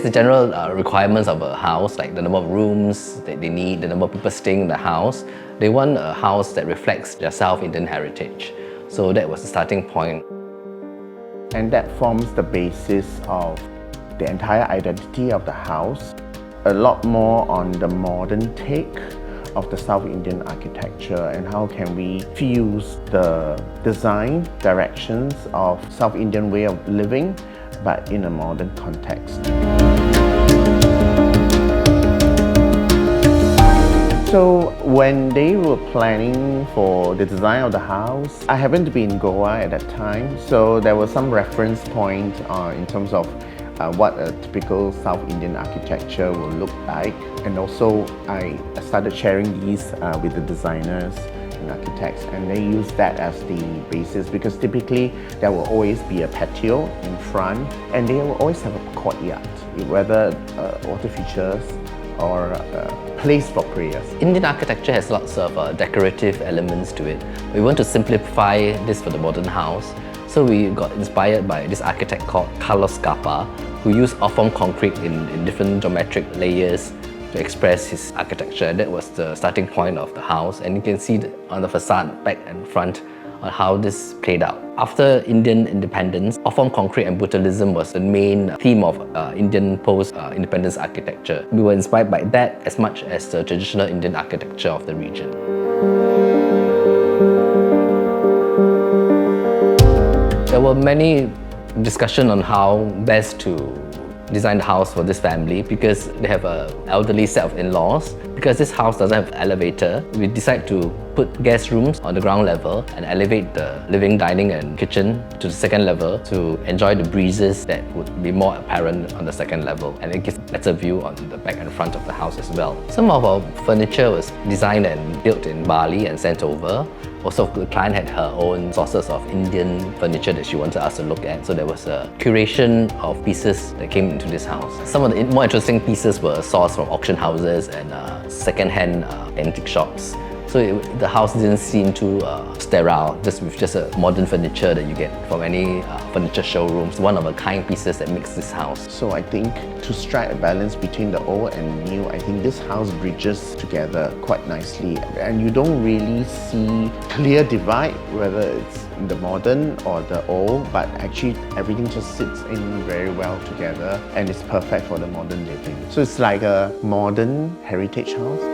the general requirements of a house, like the number of rooms that they need, the number of people staying in the house. They want a house that reflects their South Indian heritage. So that was the starting point. And that forms the basis of the entire identity of the house. A lot more on the modern take of the South Indian architecture and how can we fuse the design directions of South Indian way of living but in a modern context. So when they were planning for the design of the house, I happened to be in Goa at that time, so there was some reference point in terms of what a typical South Indian architecture will look like. And also I started sharing these with the designers and architects, and they use that as the basis because typically there will always be a patio in front and they will always have a courtyard, whether water features or a place for prayers. Indian architecture has lots of decorative elements to it. We want to simplify this for the modern house. So we got inspired by this architect called Carlos Capa, who used off-form concrete in different geometric layers to express his architecture. That was the starting point of the house, and you can see on the facade, back and front, on how this played out. After Indian independence, off-form concrete and brutalism was the main theme of Indian post-independence architecture. We were inspired by that as much as the traditional Indian architecture of the region. There were many discussions on how best to design the house for this family because they have an elderly set of in-laws. Because this house doesn't have an elevator, we decided to put guest rooms on the ground level and elevate the living, dining and kitchen to the second level to enjoy the breezes that would be more apparent on the second level, and it gives a better view on the back and front of the house as well. Some of our furniture was designed and built in Bali and sent over. Also, the client had her own sources of Indian furniture that she wanted us to look at, so there was a curation of pieces that came into this house. Some of the more interesting pieces were sourced from auction houses and second-hand antique shops. So the house didn't seem too sterile, just with a modern furniture that you get from any furniture showrooms. One-of-a-kind pieces that makes this house. So I think to strike a balance between the old and new, I think this house bridges together quite nicely. And you don't really see clear divide, whether it's the modern or the old, but actually everything just sits in very well together and it's perfect for the modern living. So it's like a modern heritage house.